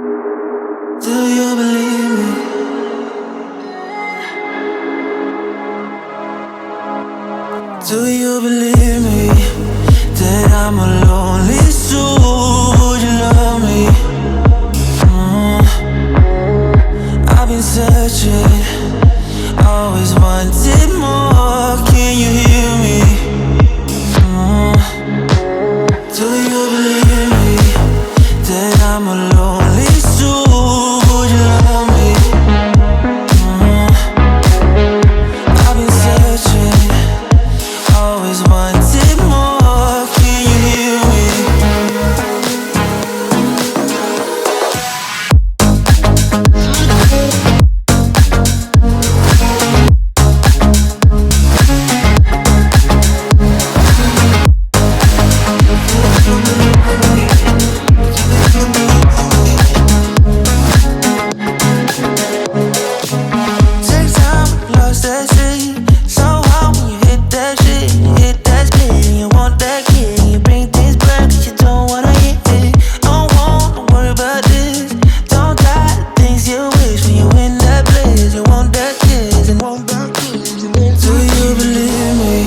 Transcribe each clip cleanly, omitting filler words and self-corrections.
Do you believe me? Do you believe me that I'm a lonely soul? Would you love me? I've been searching, always wanted more. Can you hear me? Do you believe me that I'm a lonely soul? Would you love me? I've been searching, always wanted more. Can you hear me? Take time, lost that shit. So hard when you hit that shit. You hit that spin, you want that kid. You bring things back 'cause you don't wanna hit it. Don't wanna worry about this. Don't die the things you wish when you in that place. You want that kiss and want that kiss. Do you believe me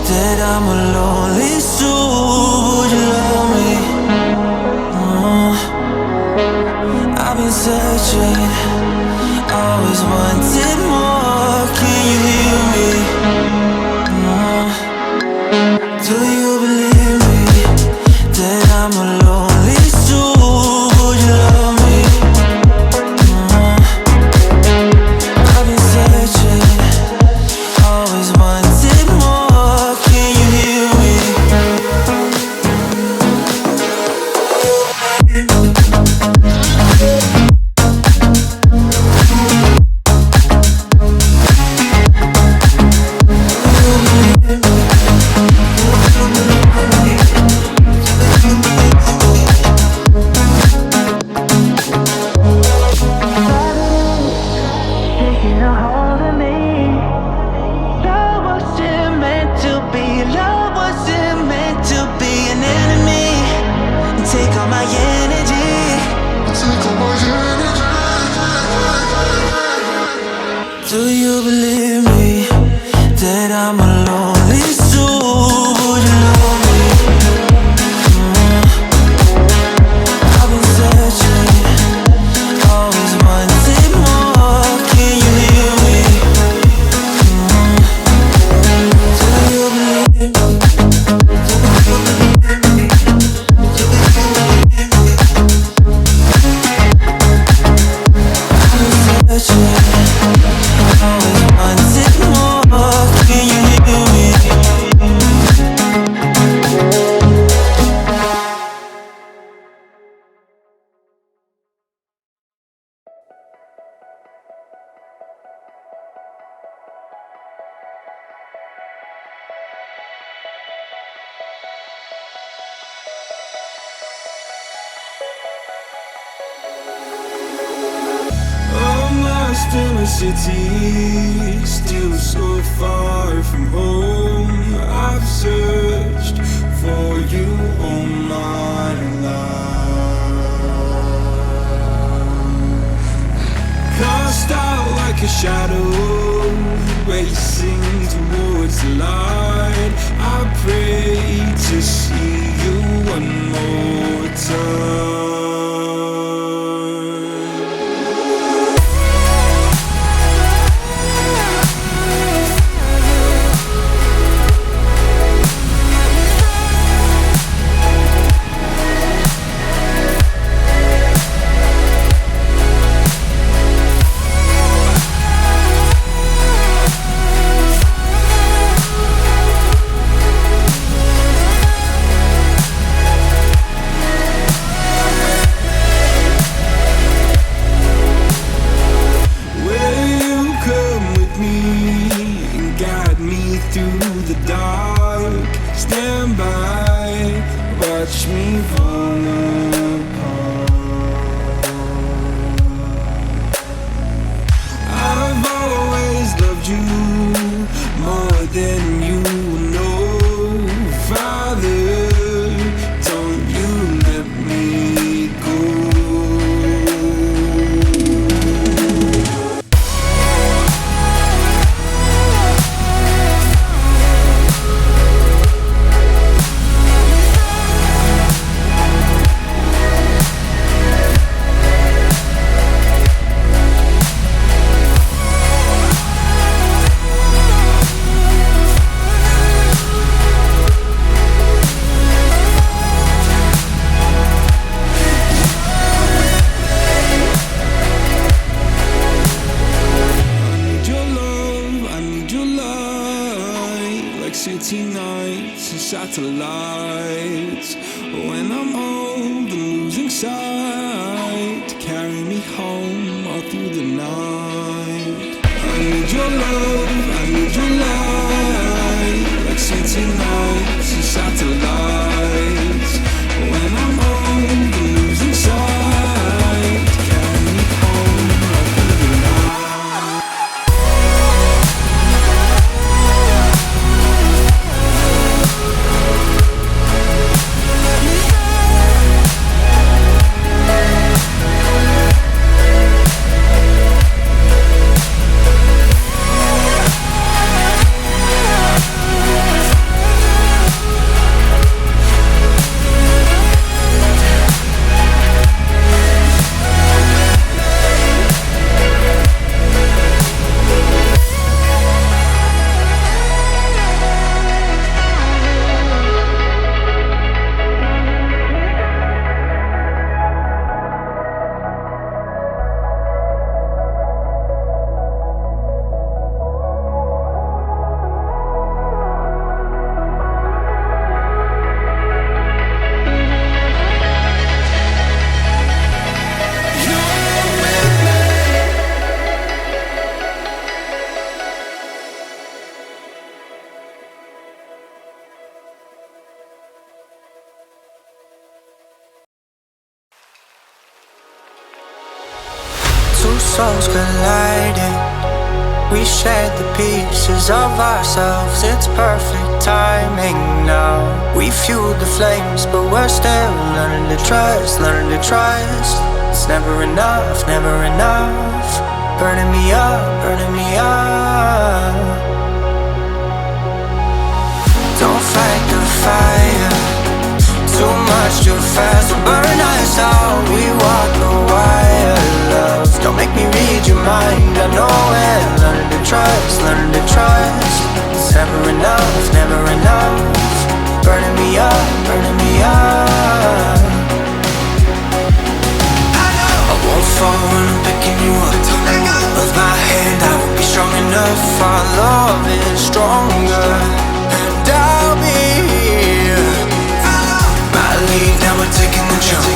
that I'm a lonely soul? Would you love me? I've been searching, always wanted more. Can you hear me? Do you believe me that I'm a lonely soul? Would you love me? I've been searching, always wanted more. Can you hear me? Taking a hold of me. Love wasn't meant to be. Love wasn't meant to be an enemy. You take all my energy. Do you believe me that I'm a lonely soul? Would you love me? I've been searching, always wanted more. Can you hear me? Do you believe me? I've been searching, always wanted more. Can you hear me? I'm lost in a city, still so far from home. I've searched for you all my life. Cast out like a shadow, racing towards the light. I pray to see you one more time. carry me home all through the night. I need your love, I need your light, like city nights and satellites. When I'm old and losing sight, carry me home all through the night. Two souls colliding. We shared the pieces of ourselves. It's perfect timing now. We fueled the flames, but we're still learning to trust, learning to trust. It's never enough, never enough. Burning me up, burning me up. Don't fight the fire. Too much, too fast, will burn us out. We walk the wire, love. Don't make me read your mind, I know it. Learning to trust, learning to trust. It's never enough, never enough. Burning me up, burning me up. I won't fall when I'm picking you up. Of my hand, I won't be strong enough. Our love is stronger, and I'll be here. My lead, now we're taking the jump.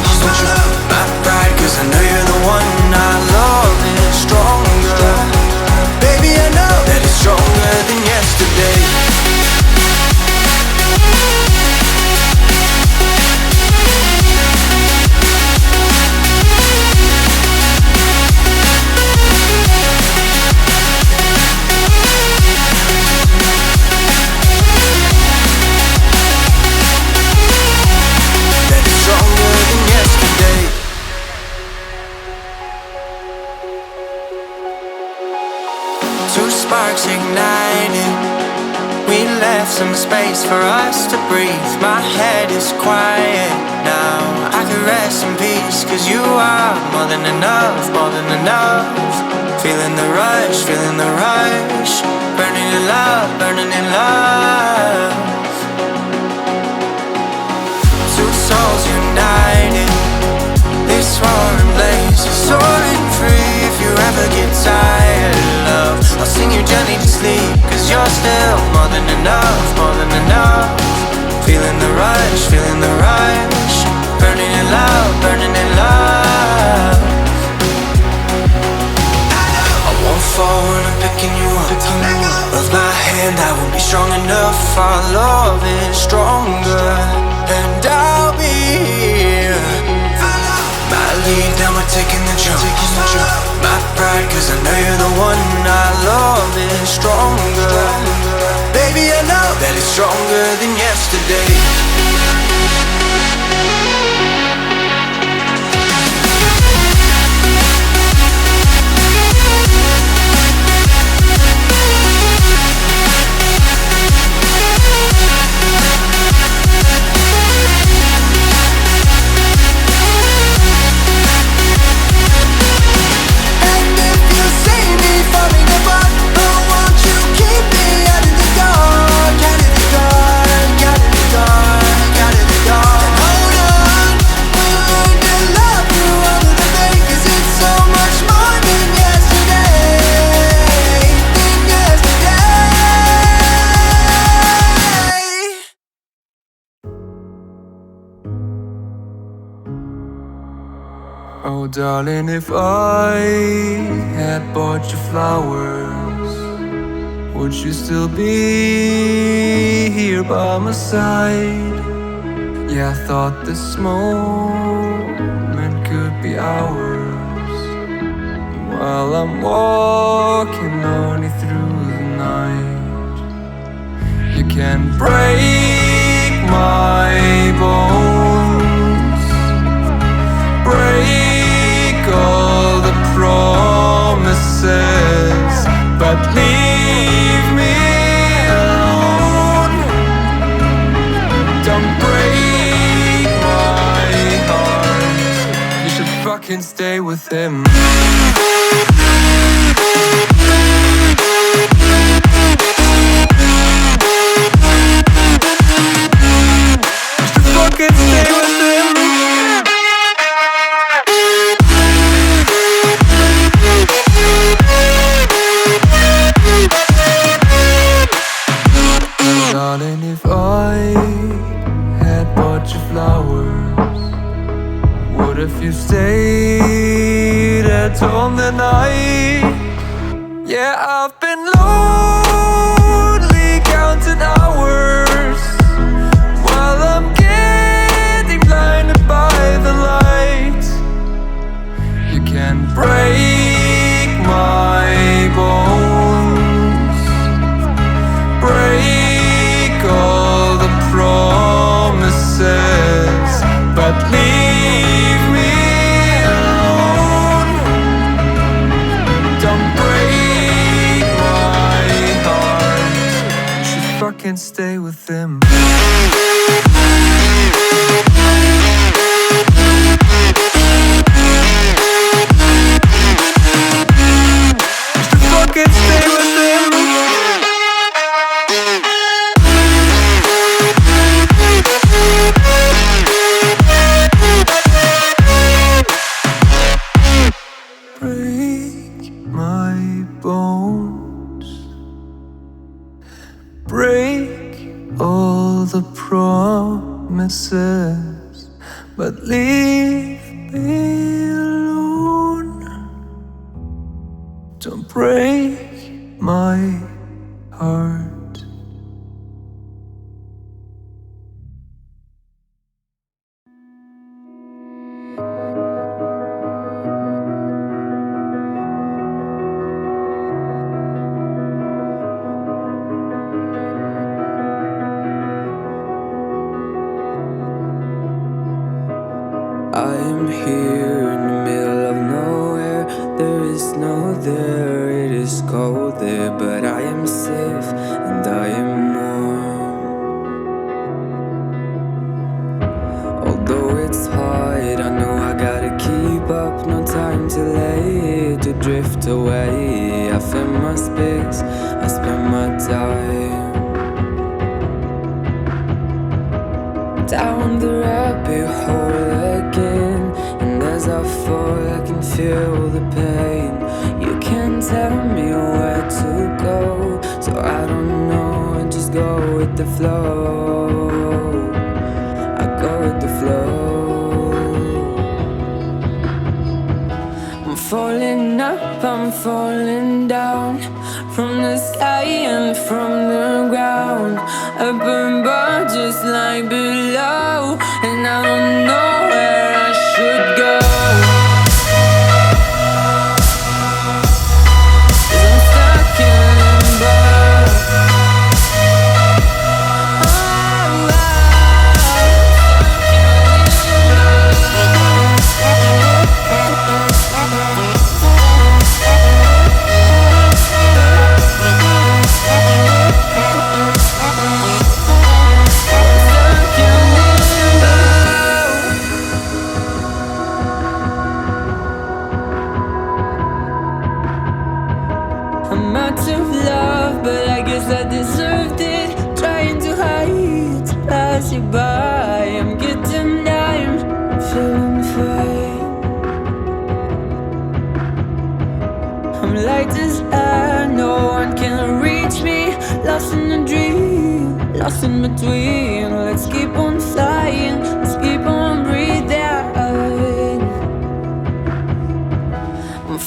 My pride, cause I know you're the one. Our love is stronger. Baby, I know that it's stronger than yesterday. Two sparks ignited. We left some space for us to breathe. My head is quiet now. I can rest in peace, cause you are more than enough, more than enough. Feeling the rush, feeling the rush. Burning in love, burning in love. Two souls united. This roaring blaze is soaring free. If you ever get tired, love, I'll sing you gently to sleep, cause you're still more than enough, more than enough. Feeling the rush, feeling the rush. Burning in love, burning in love. I won't fall when I'm picking you up. Of my hand, I won't be strong enough. Our love is stronger, and I'll be here. My lead, now we're taking the jump. My pride, cause I know you're the one. Our love is stronger. Baby, I know that it's stronger than yesterday. Out of the dark, out of the dark. Oh darling, if I had bought you flowers, would you still be here by my side? Yeah, I thought this moment could be ours, while I'm walking lonely through the night. You can break my bones, break all the promises, but leave me alone. Don't break my heart. You should fucking stay with him. You should fucking stay with him. Darling, if I had bought you flowers, what if you stayed at home the night? Yeah, I've been lonely counting hours, while I'm getting blinded by the light. You can break my bones, break all the promises, but leave me alone. Don't break my heart. You should fucking stay with him. You should fucking stay with him. Break my bones, break all the promises, but leave me alone. Don't break my heart. I am here in the middle of nowhere. There is no there, it is cold there, but I am safe and I am warm. Although it's hard, I know I gotta keep up. No time to lay, to drift away. I find my space, I spend my time. Down the rabbit hole again, and as I fall I can feel the pain. You can't tell me where to go, so I don't know, I just go with the flow. I go with the flow. I'm falling up, I'm falling down, from the sky and from the ground. Up above just like below, and I don't know where I should go. 'Cause I'm stuck in limbo. I'm out of love, but I guess I deserved it. Trying to hide, to pass you by. I'm getting down, I'm feeling fine. I'm light as air, no one can reach me. Lost in a dream, lost in between. Let's keep on flying, let's keep on breathing.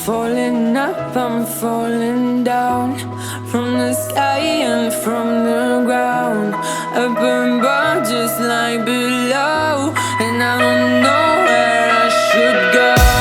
falling up, I'm falling down from the sky and from the ground. Up above, just like below, and I don't know where I should go.